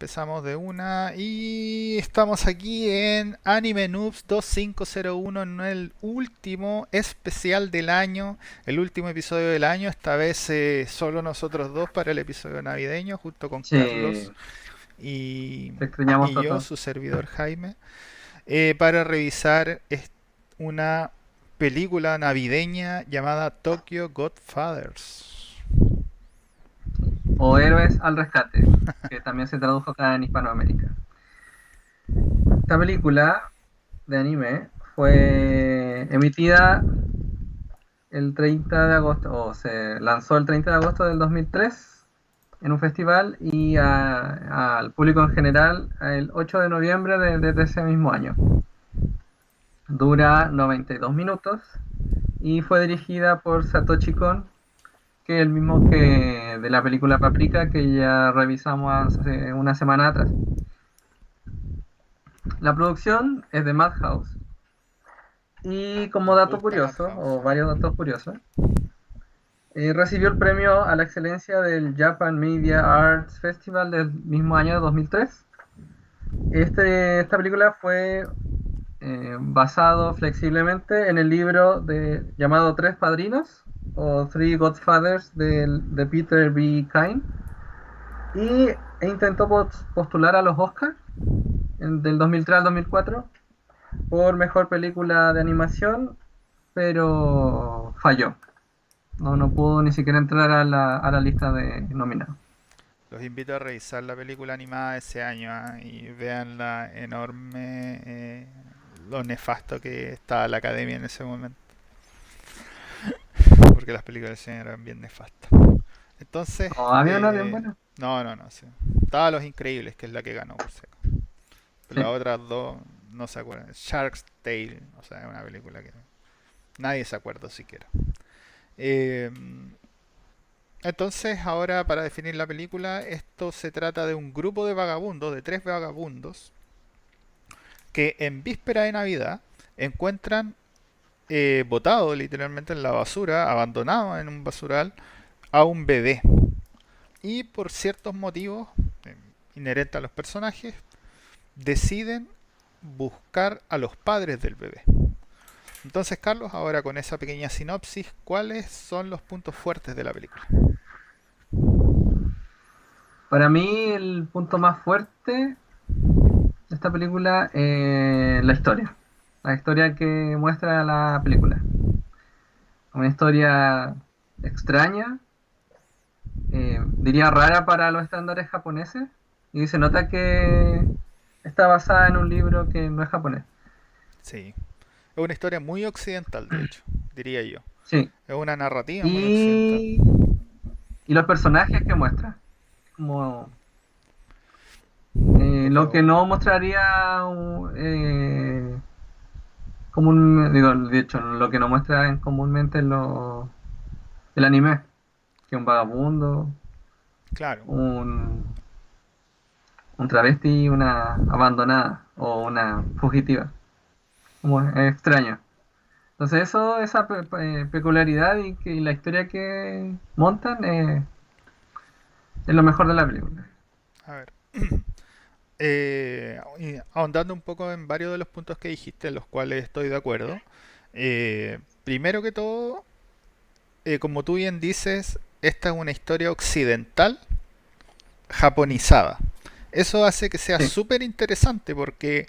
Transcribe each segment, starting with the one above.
Empezamos de una y estamos aquí en Anime Noobs 2501 en el último especial del año, el último episodio del año, esta vez solo nosotros dos para el episodio navideño junto con Sí, Carlos y, te extrañamos, y yo, Toto. su servidor Jaime, para revisar una película navideña llamada Tokyo Godfathers. O Héroes al Rescate, que también se tradujo acá en Hispanoamérica. Esta película de anime fue emitida el 30 de agosto, o se lanzó el 30 de agosto del 2003 en un festival y al público en general el 8 de noviembre de ese mismo año. Dura 92 minutos y fue dirigida por Satoshi Kon, que es el mismo que de la película Paprika que ya revisamos hace una semana atrás. La producción es de Madhouse y como Nos dato gusta curioso, Madhouse. o varios datos curiosos, recibió el premio a la excelencia del Japan Media Arts Festival del mismo año de 2003. Esta película fue basado flexiblemente en el libro llamado Tres Padrinos o Three Godfathers de Peter B. Kine y intentó postular a los Oscars del 2003 al 2004 por mejor película de animación, pero falló. No pudo ni siquiera entrar a la lista de nominados. Los invito a revisar la película animada de ese año y vean la enorme, lo nefasto que estaba la academia en ese momento, porque las películas de ese año eran bien nefastas. Entonces, Oh, había una bien buena. no, sí. Estaba Los Increíbles, que es la que ganó, por si acaso. Pero las Sí. otras dos no se acuerdan. Shark's Tale, o sea, es una película que nadie se acuerda siquiera. Eh, entonces, ahora para definir la película, esto se trata de un grupo de vagabundos, de tres vagabundos, que en víspera de Navidad encuentran botado literalmente en la basura, abandonado en un basural, a un bebé. Y por ciertos motivos inherentes a los personajes, deciden buscar a los padres del bebé. Entonces, Carlos, ahora con esa pequeña sinopsis, ¿cuáles son los puntos fuertes de la película? Para mí el punto más fuerte de esta película es la historia. La historia que muestra la película. Una historia extraña, diría rara para los estándares japoneses, y se nota que está basada en un libro que no es japonés. Sí, es una historia muy occidental, de hecho, diría yo. Sí, Es una narrativa muy occidental. y, y los personajes que muestra, como lo que Pero, no mostraría digo, de hecho, lo que no muestra comúnmente el anime, que un vagabundo, claro, un, un travesti, una abandonada o una fugitiva. Como es extraño. Entonces esa peculiaridad y la historia que montan es lo mejor de la película. a ver. Y ahondando un poco en varios de los puntos que dijiste, en los cuales estoy de acuerdo. Primero que todo, como tú bien dices, esta es una historia occidental japonizada. Eso hace que sea Sí, súper interesante porque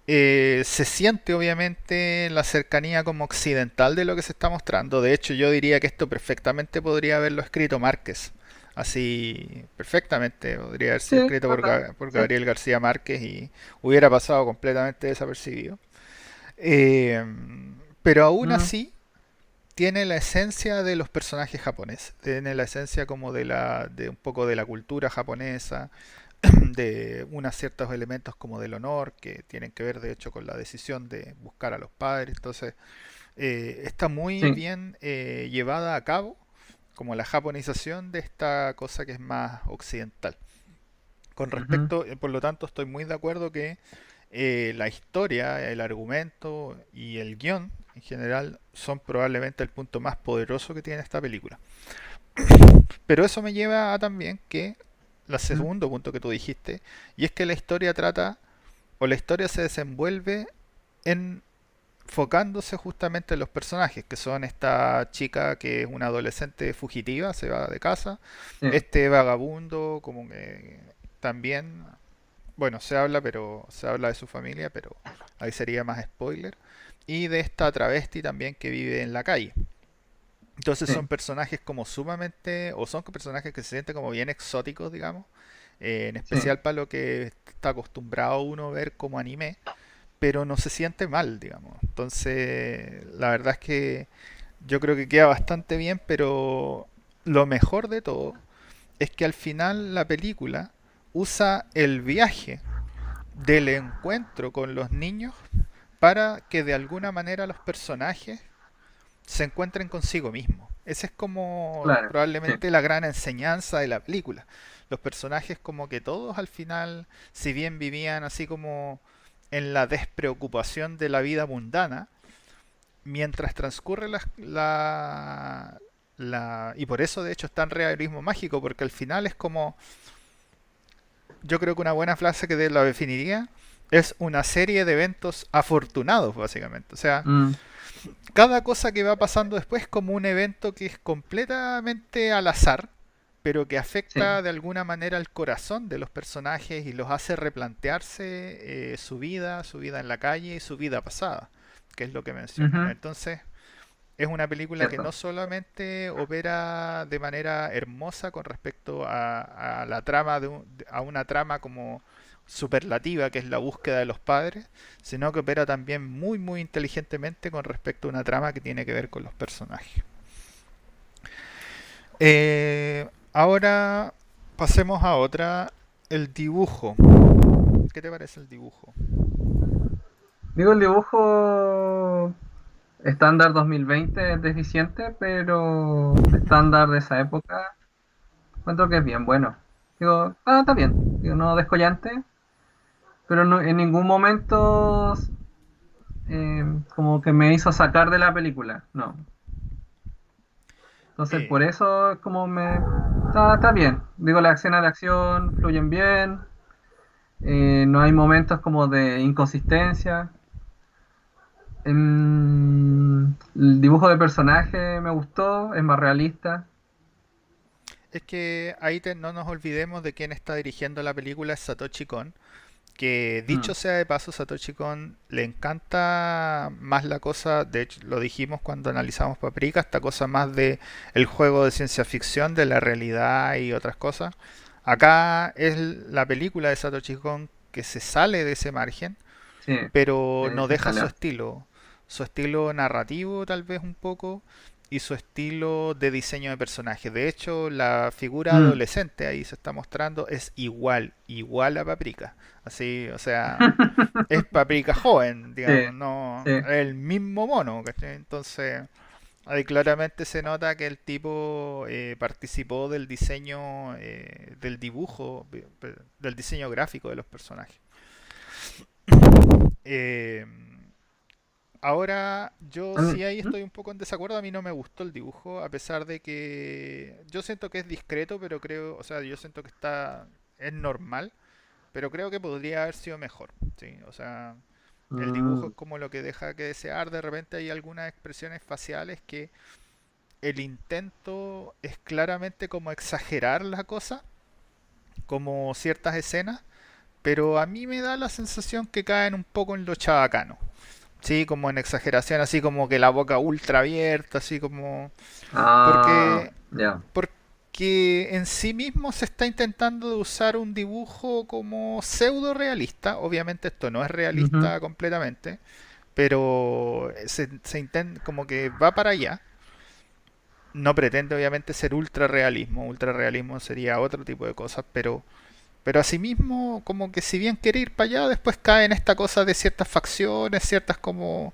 se siente obviamente la cercanía como occidental de lo que se está mostrando. De hecho, yo diría que esto perfectamente podría haberlo escrito Márquez. Así, perfectamente podría haber sido sí, escrito por, verdad. por Sí, Gabriel García Márquez y hubiera pasado completamente desapercibido. Eh, pero aún mm, así, tiene la esencia de los personajes japoneses, tiene la esencia como de un poco de la cultura japonesa, de unos ciertos elementos como del honor que tienen que ver de hecho con la decisión de buscar a los padres. Entonces está muy sí. bien llevada a cabo como la japonización de esta cosa que es más occidental. Con Ujú, respecto, por lo tanto, estoy muy de acuerdo que la historia, el argumento y el guión en general son probablemente el punto más poderoso que tiene esta película. Pero eso me lleva a también que el ¿Mm? segundo punto que tú dijiste, y es que la historia trata, o la historia se desenvuelve en enfocándose justamente en los personajes, que son esta chica que es una adolescente fugitiva, se va de casa, Sí, este vagabundo, como que también, bueno, se habla de su familia, pero ahí sería más spoiler, y de esta travesti también que vive en la calle. Entonces sí, son personajes como sumamente, o son personajes que se sienten como bien exóticos, digamos, en sí. especial para lo que está acostumbrado uno a ver como anime, pero no se siente mal, digamos. Entonces, la verdad es que yo creo que queda bastante bien, pero lo mejor de todo es que al final la película usa el viaje del encuentro con los niños para que de alguna manera los personajes se encuentren consigo mismos. Esa es como Claro, sí. probablemente la gran enseñanza de la película. Los personajes como que todos al final, si bien vivían así como en la despreocupación de la vida mundana, mientras transcurre y por eso de hecho es tan realismo mágico, porque al final es como, yo creo que una buena frase que la definiría es una serie de eventos afortunados, básicamente. O sea, Mm, cada cosa que va pasando después es como un evento que es completamente al azar, pero que sí. afecta de alguna manera al corazón de los personajes y los hace replantearse su vida en la calle y su vida pasada, que es lo que mencionan. Ujú, Entonces, es una película que no cierto. solamente opera de manera hermosa con respecto a la trama a una trama como superlativa que es la búsqueda de los padres, sino que opera también muy muy inteligentemente con respecto a una trama que tiene que ver con los personajes. Ahora pasemos a otra, el dibujo. ¿Qué te parece el dibujo? Digo, el dibujo estándar 2020 es deficiente, pero estándar de esa época encuentro que es bien bueno. Digo, está bien. Digo, no descollante, pero en ningún momento como que me hizo sacar de la película. No. Entonces, Eh, por eso es como me... está bien. Digo, las escenas de acción fluyen bien. No hay momentos como de inconsistencia. El dibujo de personaje me gustó, es más realista. es que ahí no nos olvidemos de quién está dirigiendo la película, es Satoshi Kon, que Mm, dicho sea de paso, Satoshi Kon le encanta más la cosa, de hecho lo dijimos cuando analizamos Paprika, esta cosa más de el juego de ciencia ficción, de la realidad y otras cosas. Acá es la película de Satoshi Kon que se sale de ese margen, sí, pero no se deja salió. su estilo narrativo tal vez un poco y su estilo de diseño de personaje. De hecho, la figura Mm. adolescente ahí se está mostrando es igual a Paprika. Así, o sea, es Paprika joven, Sí, digamos, no sí. es el mismo mono, ¿cachai? Entonces, ahí claramente se nota que el tipo participó del diseño, del dibujo, del diseño gráfico de los personajes. Eh, Ahora, yo sí ahí ¿Mm? estoy un poco en desacuerdo. A mí no me gustó el dibujo, a pesar de que yo siento que es discreto, pero creo, o sea, yo siento que es normal, pero creo que podría haber sido mejor. Sí, o sea, el dibujo Mm, es como lo que deja que desear. De repente hay algunas expresiones faciales que el intento es claramente como exagerar la cosa, como ciertas escenas, pero a mí me da la sensación que caen un poco en lo chabacano. Sí, como en exageración, así como que la boca ultra abierta, así como... ah, Porque, ya. porque en sí mismo se está intentando de usar un dibujo como pseudo realista. Obviamente esto no es Ujú, realista completamente, pero se intenta como que va para allá. No pretende obviamente ser ultra realismo. Ultra realismo sería otro tipo de cosas, pero asimismo, como que si bien quiere ir para allá, después cae en esta cosa de ciertas facciones, ciertas como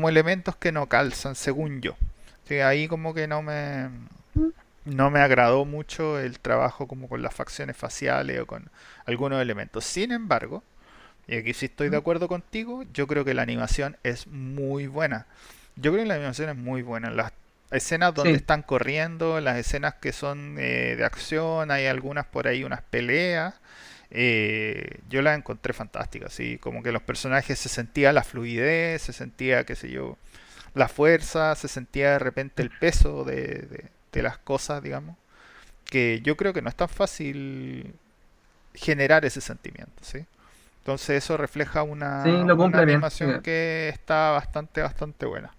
elementos que no calzan, según yo. Sí, ahí como que no me agradó mucho el trabajo como con las facciones faciales o con algunos elementos. Sin embargo, y aquí sí estoy de mm, acuerdo contigo, yo creo que la animación es muy buena. Yo creo que la animación es muy buena. escenas donde Sí, están corriendo, las escenas que son de acción, hay algunas por ahí, unas peleas. Yo las encontré fantásticas, ¿sí? Como que los personajes se sentía la fluidez, se sentía, qué sé yo, la fuerza, se sentía de repente el peso de las cosas, digamos. Que yo creo que no es tan fácil generar ese sentimiento, ¿sí? Entonces eso refleja sí, lo una cumple bien. Sí. animación que está bastante, bastante buena.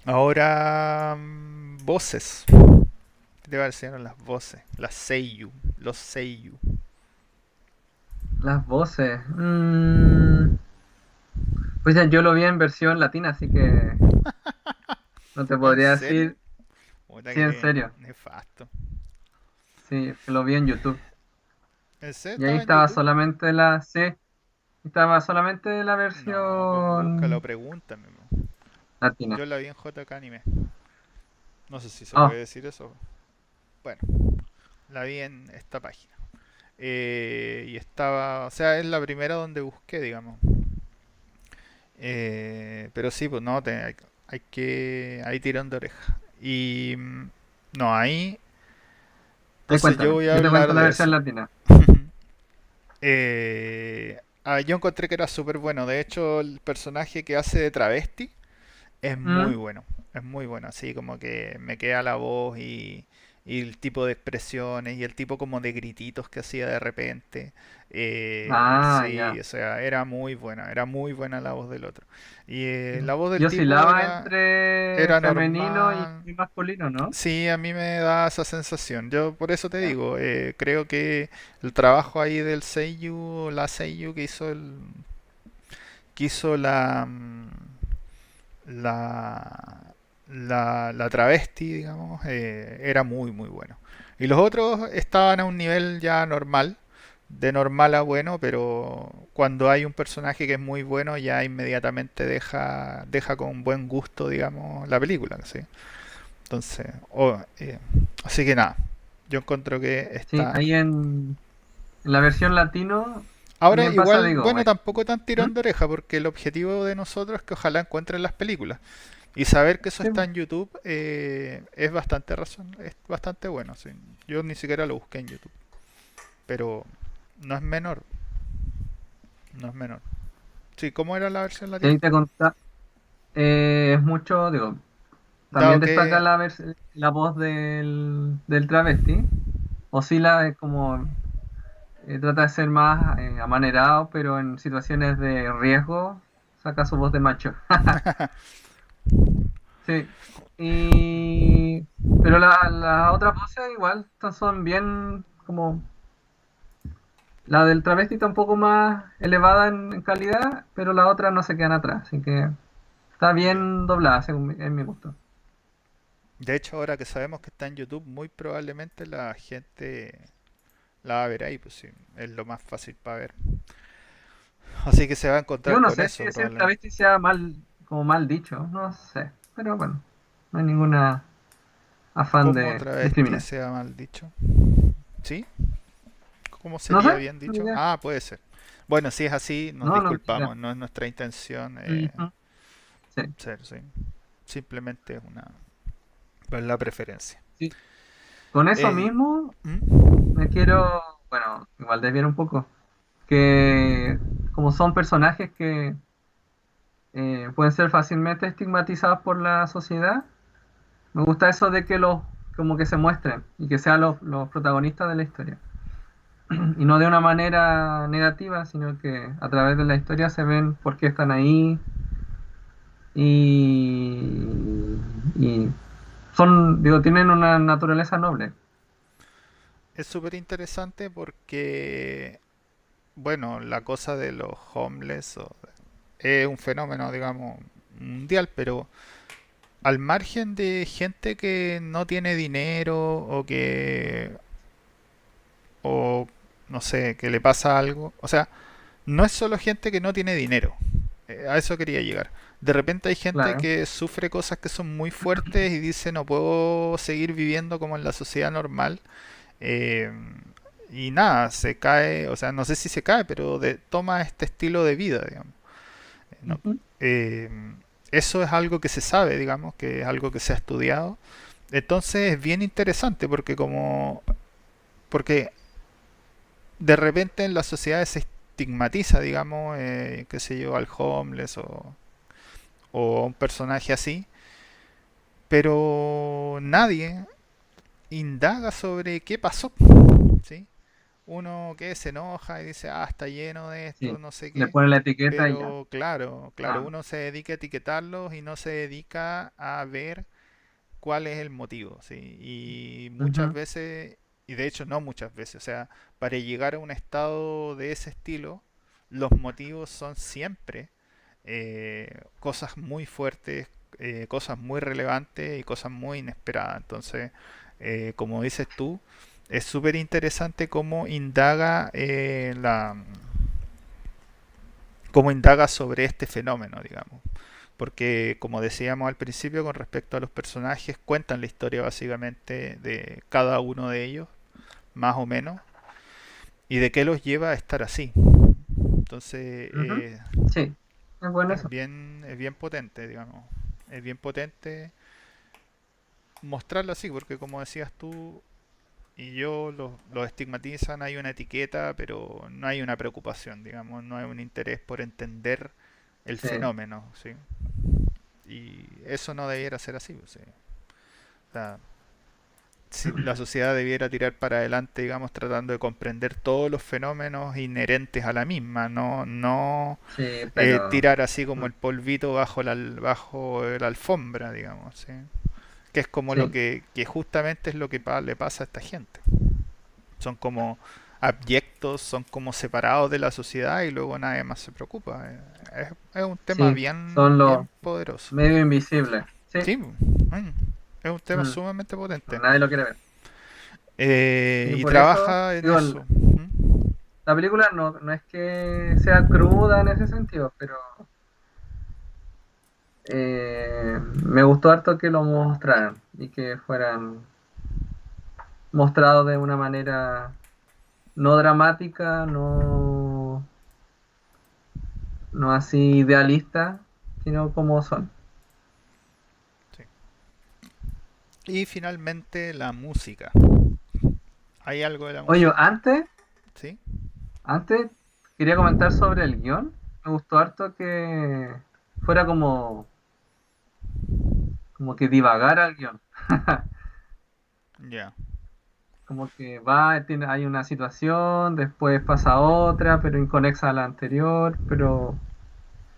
Ahora, voces. ¿Qué te parecieron las voces? Las Seiyu. Los Seiyu. Las voces. Pues ya yo lo vi en versión latina, así que no te ¿En podría serio? decir Puta si en que serio. nefasto. Sí, es que lo vi en YouTube. ¿En serio Y ahí estaba en estaba YouTube? solamente la, sí, estaba solamente la No, pues búscalo, versión pregúntame, po. latina. Yo la vi en JK Anime. No sé si se puede Oh, decir eso. Bueno, la vi en esta página. Y estaba, o sea, es la primera donde busqué, digamos. Pero sí, pues no, hay que, hay tirón de oreja. Y no, ahí, ahí entonces yo cuéntame. voy a Yo te cuento hablar la de versión eso. latina. Yo encontré que era súper bueno. De hecho, el personaje que hace de travesti es muy Mm, bueno. Es muy bueno. Así como que me queda la voz y el tipo de expresiones y el tipo como de grititos que hacía de repente. ah, Sí, ya. o sea, era muy buena. Era muy buena la voz del otro. Y Mm. la voz del Y tipo oscilaba entre era femenino normal. y masculino, ¿no? Sí, a mí me da esa sensación. Yo por eso te digo, creo que el trabajo ahí del Seiyu, la Seiyu que hizo la travesti, digamos, era muy muy bueno. Y los otros estaban a un nivel ya normal, de normal a bueno, pero cuando hay un personaje que es muy bueno, ya inmediatamente deja con buen gusto, digamos, la película, ¿sí? Entonces, así que nada, yo encuentro que Sí, está. ahí en la versión latino Ahora, también pasa, igual, digo, bueno, tampoco tan ¿mm? tirón de oreja, porque el objetivo de nosotros es que ojalá encuentren las películas. Y saber que eso Sí, está en YouTube es bastante razón, es bastante bueno. Sí. Yo ni siquiera lo busqué en YouTube, pero no es menor, no es menor. Sí, ¿cómo era la versión sí, latina? ahí te conta, es mucho, digo, también Dado destaca que, la voz del travesti. Oscila como trata de ser más amanerado, pero en situaciones de riesgo saca su voz de macho. Sí. Pero las otras voces igual son bien como... La del travesti está un poco más elevada en calidad, pero las otras no se quedan atrás. Así que está ya. bien doblada, en mi gusto. De hecho, ahora que sabemos que está en YouTube, muy probablemente la gente la va a ver ahí, pues sí, es lo más fácil para ver. Así que se va a Yo encontrar no con sé si eso decir probablemente. travesti sea mal, como mal dicho, no sé. Pero bueno, no hay ninguna afán ¿Cómo de travesti discriminar. sea mal dicho? ¿Sí? ¿Cómo No sé, sería bien ni dicho? idea. Ah, puede ser. Bueno, si es así, nos No, no, ni idea. disculpamos. No es nuestra intención Ujú, sí, ser, sí. Simplemente es pues, la preferencia. sí. Con eso Eh, mismo, ¿Mm? me quiero, bueno, igual desviar un poco, que como son personajes que pueden ser fácilmente estigmatizados por la sociedad, me gusta eso de que los, como que se muestren y que sean los protagonistas de la historia. Y no de una manera negativa, sino que a través de la historia se ven por qué están ahí y son, digo, tienen una naturaleza noble. Es súper interesante porque, bueno, la cosa de los homeless es un fenómeno, digamos, mundial, pero al margen de gente que no tiene dinero o no sé, que le pasa algo, o sea, no es solo gente que no tiene dinero. A eso quería llegar. De repente hay gente Claro. que sufre cosas que son muy fuertes y dice no puedo seguir viviendo como en la sociedad normal. eh, y nada, se cae, o sea, no sé si se cae, pero toma este estilo de vida, digamos. No, Ujú. eh, eso es algo que se sabe, digamos, que es algo que se ha estudiado. Entonces es bien interesante porque de repente en las sociedades se estigmatiza, digamos, qué sé yo, al homeless o a un personaje así, pero nadie indaga sobre qué pasó, ¿sí? Uno que se enoja y dice, ah, está lleno de esto, Sí, no sé le qué, ponen la etiqueta y ya. pero claro, claro, Ah, uno se dedica a etiquetarlos y no se dedica a ver cuál es el motivo, ¿sí? Y muchas ujú, veces, y de hecho no muchas veces, o sea, para llegar a un estado de ese estilo, los motivos son siempre cosas muy fuertes, cosas muy relevantes y cosas muy inesperadas. Entonces, como dices tú, es súper interesante cómo indaga sobre este fenómeno, digamos. Porque, como decíamos al principio, con respecto a los personajes, cuentan la historia básicamente de cada uno de ellos, más o menos, y de qué los lleva a estar así. Entonces, ujú. Sí, es bueno eso. es bien potente, digamos. Es bien potente mostrarlo así, porque como decías tú y yo, los estigmatizan, hay una etiqueta, pero no hay una preocupación, digamos, no hay un interés por entender el Sí, fenómeno, ¿sí? Y eso no debiera ser así, ¿sí? O sea, si la sociedad debiera tirar para adelante, digamos, tratando de comprender todos los fenómenos inherentes a la misma, no sí, pero tirar así como mm, el polvito bajo la alfombra, digamos, ¿sí? Que es como sí, que justamente es lo que le pasa a esta gente. Son como abyectos, son como separados de la sociedad y luego nadie más se preocupa. Es un tema sí, son los bien poderoso. medio invisibles. Sí, Sí, es un tema mm, sumamente potente. nadie lo quiere ver. Y Y por eso, trabaja en digo, eso. la película no es que sea cruda en ese sentido, pero me gustó harto que lo mostraran y que fueran mostrados de una manera no dramática, no así idealista, sino como son. Sí. Y finalmente la música. ¿Hay algo de la Oye, música? ¿Sí? antes quería comentar sobre el guión. Me gustó harto que fuera como que divagara el guión. Ya. Como que hay una situación, después pasa otra, pero inconexa a la anterior, pero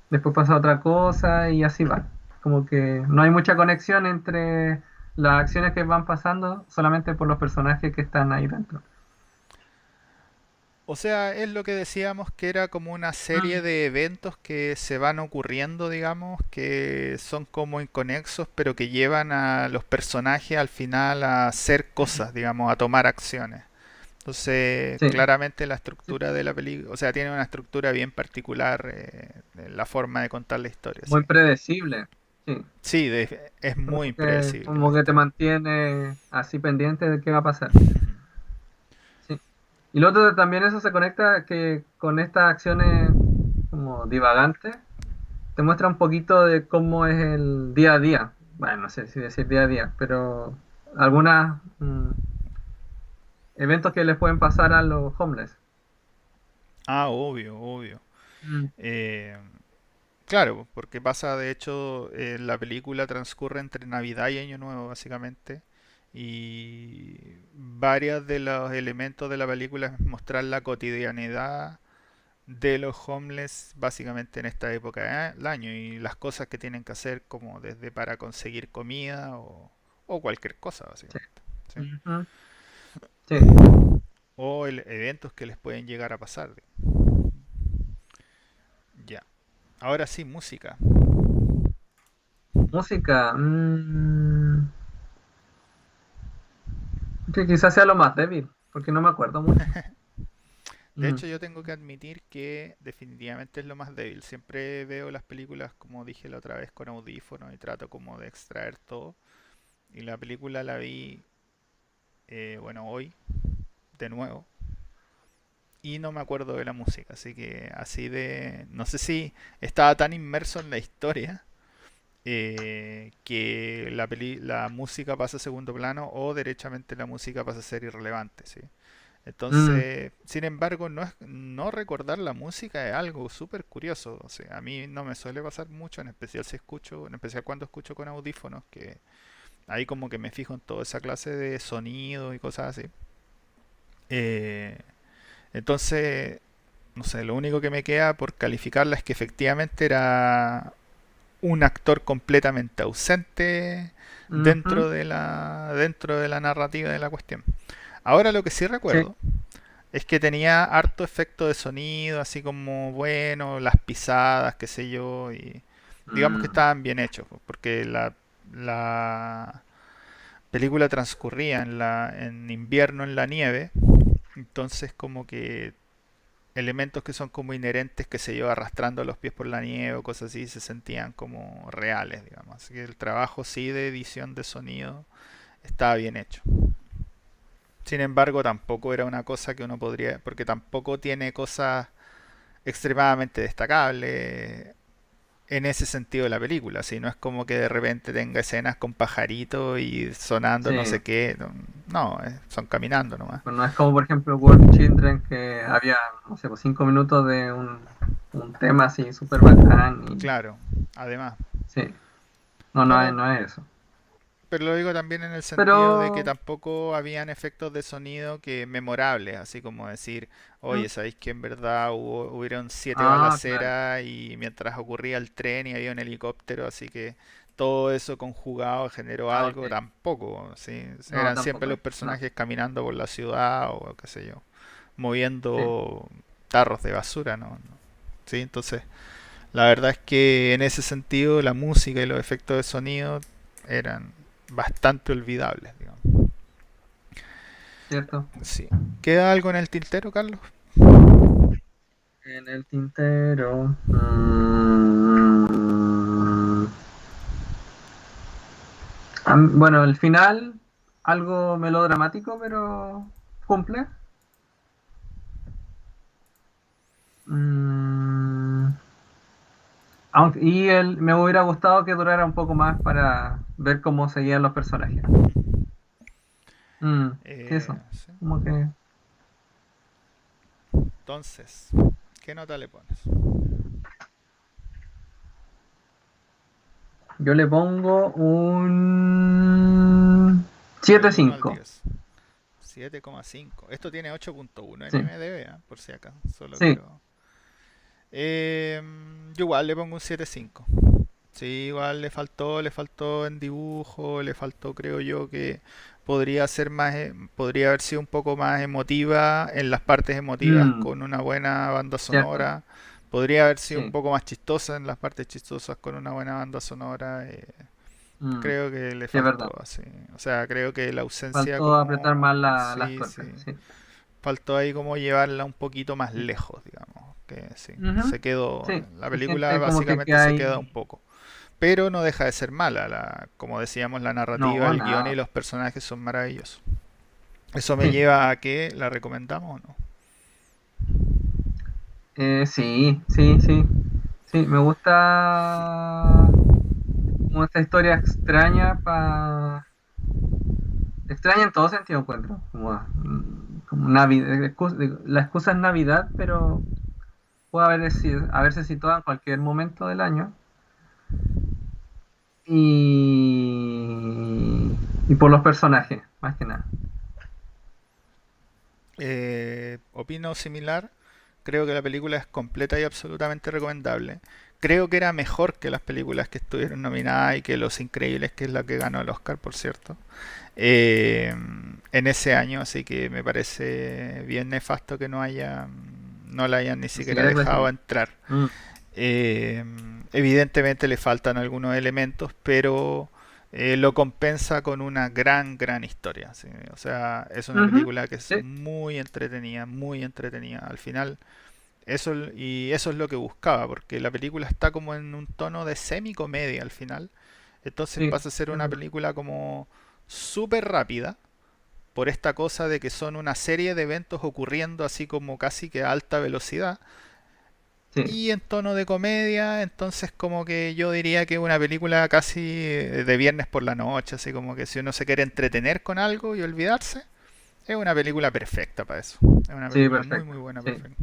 después pasa otra cosa y así va. Como que no hay mucha conexión entre las acciones que van pasando solamente por los personajes que están ahí dentro. O sea, es lo que decíamos que era como una serie Mm, de eventos que se van ocurriendo, digamos, que son como inconexos, pero que llevan a los personajes al final a hacer cosas, digamos, a tomar acciones. Entonces, sí, claramente la sí, estructura de la película, o sea, tiene una estructura bien particular, la forma de contar la historia, sí. muy predecible. Sí, Sí, es muy impredecible la como que te historia. mantiene así pendiente de qué va a pasar. Sí. Y lo otro también eso se conecta que con estas acciones como divagantes te muestra un poquito de cómo es el día a día. Bueno, no sé si decir día a día, pero algunos eventos que les pueden pasar a los homeless. Ah, obvio, obvio. Mm, Eh, claro, porque pasa, de hecho, la película transcurre entre Navidad y Año Nuevo, básicamente. Y varios de los elementos de la película es mostrar la cotidianidad de los homeless, básicamente en esta época del año, y las cosas que tienen que hacer, como desde para conseguir comida o cualquier cosa, sí. básicamente. ¿Sí? Ujú, sí. O eventos que les pueden llegar a pasar. Ya. Ahora sí, música. Música. Que quizás sea lo más débil, porque no me acuerdo mucho. De Mm, hecho, yo tengo que admitir que definitivamente es lo más débil. Siempre veo las películas, como dije la otra vez, con audífonos y trato como de extraer todo. Y la película la vi, bueno, hoy, de nuevo. Y no me acuerdo de la música, así que así de... No sé si estaba tan inmerso en la historia que la música pasa a segundo plano o derechamente la música pasa a ser irrelevante, ¿sí? Mm, Entonces, sin embargo, no recordar la música es algo súper curioso. O sea, a mí no me suele pasar mucho, en especial si escucho, en especial cuando escucho con audífonos, que ahí como que me fijo en toda esa clase de sonido y cosas así. Eh, entonces, no sé, lo único que me queda por calificarla es que efectivamente era un actor completamente ausente ujú, dentro de la narrativa de la cuestión. Ahora lo que sí sí. recuerdo es que tenía harto efecto de sonido, así como bueno, las pisadas, qué sé yo, y digamos que Mm, estaban bien hechos, porque la película transcurría en invierno en la nieve, entonces como que elementos que son como inherentes, que se yo, arrastrando los pies por la nieve o cosas así, se sentían como reales, digamos. Así que el trabajo sí de edición de sonido estaba bien hecho. Sin embargo, tampoco era una cosa que uno podría, porque tampoco tiene cosas extremadamente destacables en ese sentido de la película. Si no es como que de repente tenga escenas con pajaritos y sonando sí. no sé qué. No, no, son caminando nomás. Pues no es como, por ejemplo, World Children, que había, no sé, pues 5 minutos de un tema así súper bacán. Y, Claro, además. sí, no, Bueno, no es eso. pero lo digo también en el sentido de que Pero, tampoco habían efectos de sonido que memorables, así como decir, oye, mm, ¿sabéis que en verdad hubieron 7 claro, balaceras y mientras ocurría el tren y había un helicóptero, así que todo eso conjugado generó ok. algo? Tampoco, ¿sí? No, Eran siempre tampoco los es. No, personajes caminando por la ciudad o qué sé yo, sí. moviendo tarros de basura, ¿no? ¿Sí? Entonces, la verdad es que en ese sentido la música y los efectos de sonido eran bastante olvidables, digamos. ¿Cierto? Sí. ¿Queda algo en el tintero, Carlos? En el tintero. Bueno, el final, algo melodramático, pero cumple. Mm, me hubiera gustado que durara un poco más para ver cómo seguían los personajes. Sí, eso. Sí. Como que Entonces, ¿qué nota le pones? yo le pongo un siete Del 1 al cinco. 10. 7,5. Esto tiene 8,1 en Sí, IMDb, por si acaso. Solo sí. quiero. Yo igual le pongo un 7,5. Sí, igual le faltó en dibujo, le faltó, creo yo, que podría ser más, podría haber sido un poco más emotiva en las partes emotivas Mm, con una buena banda cierto. sonora. Podría haber sido un Sí. poco más chistosa en las partes chistosas con una buena banda sonora. Mm, Creo que le sí, es faltó, verdad. así. O sea, creo que la ausencia Faltó apretar más como... las Sí, sí. tuercas. Sí. Faltó ahí como llevarla un poquito más lejos, digamos. Que sí, Ujú, se quedó... sí, La se película siente como que básicamente se queda un hay. poco, pero no deja de ser mala. Como decíamos, la narrativa, No, el guión y nada. los personajes son maravillosos. Eso me Sí, lleva a que la recomendamos o no. sí, sí, sí. Sí, me gusta como esta historia extraña extraña en todo sentido encuentro. Como Navidad, la excusa es Navidad, pero puede haberse situado en cualquier momento del año. Y por los personajes, más que nada. Opino similar. Creo que la película es completa y absolutamente recomendable. Creo que era mejor que las películas que estuvieron nominadas y que Los Increíbles, que es la que ganó el Oscar, por cierto, en ese año. Así que me parece bien nefasto que no la hayan ni Ni siquiera siquiera dejado clasifica. entrar. Mm, Eh, Evidentemente le faltan algunos elementos, pero lo compensa con una gran historia. ¿Sí? O sea, es una ujú, película que es sí, muy entretenida, muy entretenida. Al final, y eso es lo que buscaba, porque la película está como en un tono de semi-comedia al final. Entonces sí, pasa a ser es una verdad. película como súper rápida, por esta cosa de que son una serie de eventos ocurriendo así como casi que a alta velocidad, Sí, y en tono de comedia, entonces como que yo diría que es una película casi de viernes por la noche, así como que si uno se quiere entretener con algo y olvidarse, es una película perfecta para eso. Es una sí, película muy perfecto. muy buena, Sí. perfecta.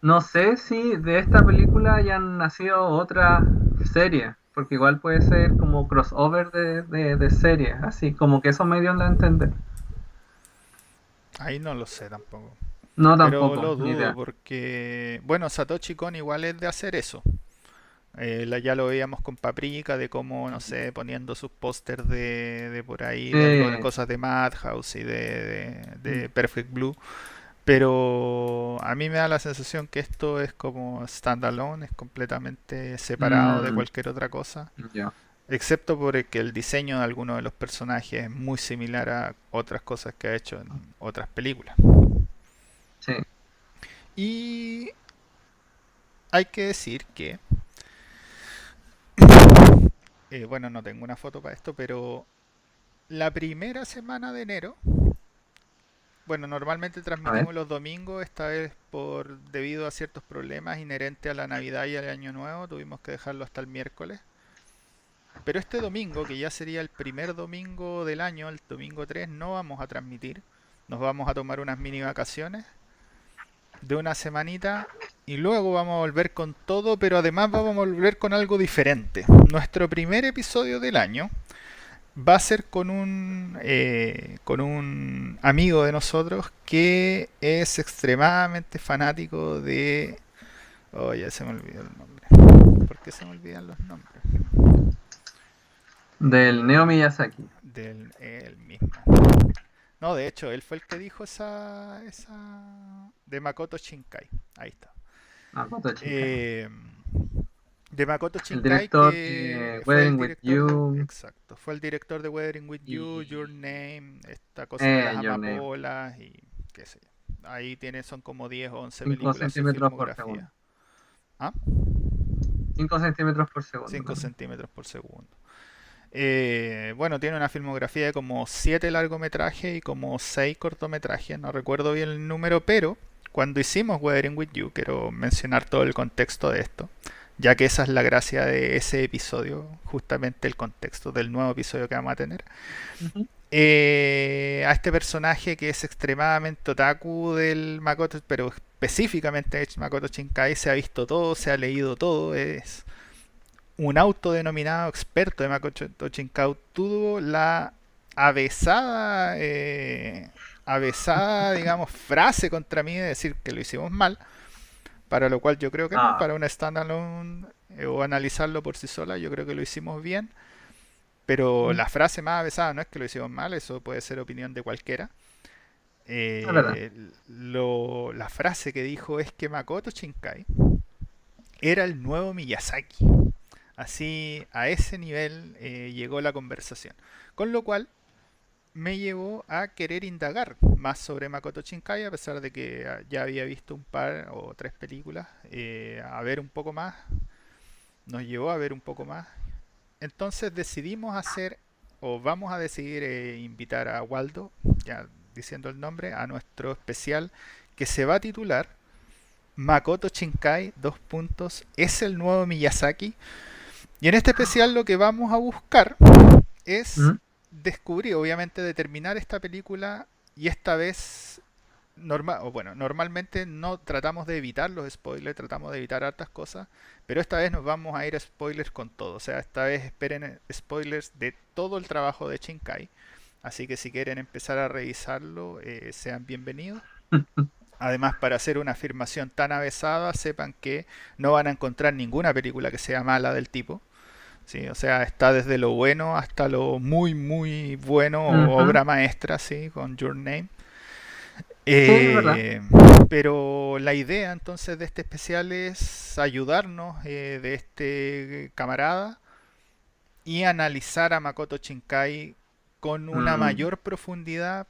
No sé si de esta película hayan nacido otras series, porque igual puede ser como crossover de series, así como que eso me dio a entender. Ahí no lo sé tampoco. No, Pero tampoco, lo ni dudo idea. porque, bueno, Satoshi Kon igual es de hacer eso. Ya lo veíamos con Paprika, de cómo, no sé, poniendo sus pósters de por ahí, de algo de Sí. cosas de Madhouse y Mm. de Perfect Blue. Pero a mí me da la sensación que esto es como standalone, es completamente separado de Mm, cualquier otra cosa. ya. Excepto por que el diseño de algunos de los personajes es muy similar a otras cosas que ha hecho en otras películas. Sí. Y hay que decir que, bueno, no tengo una foto para esto, pero la primera semana de enero, bueno, normalmente A ver. transmitimos los domingos, esta vez por debido a ciertos problemas inherentes a la Navidad y al Año Nuevo, tuvimos que dejarlo hasta el miércoles. Pero este domingo, que ya sería el primer domingo del año, el domingo 3, no vamos a transmitir. Nos vamos a tomar unas mini vacaciones de una semanita y luego vamos a volver con todo, pero además vamos a volver con algo diferente. Nuestro primer episodio del año va a ser con un amigo de nosotros que es extremadamente fanático de... Oh, ya se me olvidó el nombre. ¿Por qué se me olvidan los nombres? Del Neo Miyazaki. Del él mismo. No, de hecho, él fue el que dijo esa de Makoto Shinkai. Ahí está. Makoto Shinkai. Eh, de Makoto El Shinkai, director que de fue el Wedding with director de... You Exacto. Fue el director de Weathering with You, Your y Name, esta cosa de las Your Name. amapolas y qué sé yo. Ahí tiene, son como 10 o 11 5 películas su centímetros por segundo. filmografía. ¿Ah? 5 centímetros por segundo 5 también. centímetros por segundo. Bueno, tiene una filmografía de como 7 largometrajes y como 6 cortometrajes, no recuerdo bien el número, pero cuando hicimos Weathering with You, quiero mencionar todo el contexto de esto, ya que esa es la gracia de ese episodio, justamente el contexto del nuevo episodio que vamos a tener. Ujú. A este personaje que es extremadamente otaku del Makoto, pero específicamente de Makoto Shinkai, se ha visto todo, se ha leído todo, es un autodenominado experto de Makoto Shinkai, tuvo la avesada, avesada, digamos, frase contra mí de decir que lo hicimos mal, para lo cual yo creo que no, Ah, para un standalone o analizarlo por sí sola, yo creo que lo hicimos bien, pero mm, la frase más avesada no es que lo hicimos mal, eso puede ser opinión de cualquiera. es verdad. La frase que dijo es que Makoto Shinkai era el nuevo Miyazaki. Así, a ese nivel llegó la conversación. Con lo cual, me llevó a querer indagar más sobre Makoto Shinkai, a pesar de que ya había visto un par o tres películas, a ver un poco más, nos llevó a ver un poco más. Entonces decidimos hacer, o vamos a decidir invitar a Waldo, ya diciendo el nombre, a nuestro especial que se va a titular Makoto Shinkai, dos puntos, es el nuevo Miyazaki. Y en este especial lo que vamos a buscar es Mm, descubrir, obviamente, determinar esta película y esta vez o bueno, normalmente no tratamos de evitar los spoilers, tratamos de evitar hartas cosas, pero esta vez nos vamos a ir a spoilers con todo. O sea, esta vez esperen spoilers de todo el trabajo de Shinkai. Así que si quieren empezar a revisarlo, sean bienvenidos. Además, para hacer una afirmación tan avesada, sepan que no van a encontrar ninguna película que sea mala del tipo. Sí, o sea, está desde lo bueno hasta lo muy, muy bueno o ujú. obra maestra, sí, con Your Name. Sí, es verdad. Eh, pero la idea entonces de este especial es ayudarnos de este camarada y analizar a Makoto Shinkai con una Mm, mayor profundidad.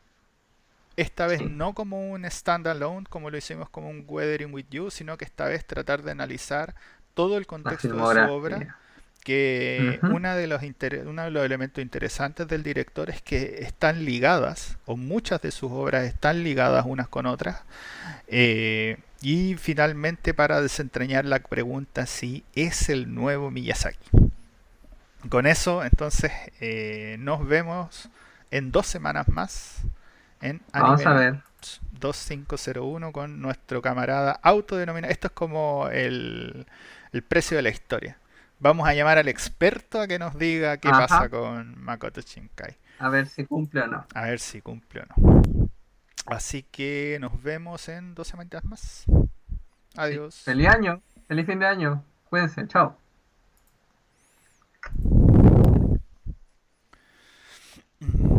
Esta vez sí, no como un standalone, como lo hicimos como un Weathering with You, sino que esta vez tratar de analizar todo el la contexto de su obra, filmografía. que Ujú. uno de los elementos interesantes del director es que están ligadas, o muchas de sus obras están ligadas unas con otras. Y finalmente, para desentrañar la pregunta si es el nuevo Miyazaki. Con eso, entonces, nos vemos en 2 semanas más en Vamos Anime a Notes ver. 2501 con nuestro camarada autodenominado. Esto es como el precio de la historia. Vamos a llamar al experto a que nos diga qué pasa Ajá. con Makoto Shinkai. A ver si cumple o no. A ver si cumple o no. Así que nos vemos en 2 semanitas más. Sí. Adiós. Feliz año. Feliz fin de año. Cuídense. Chao.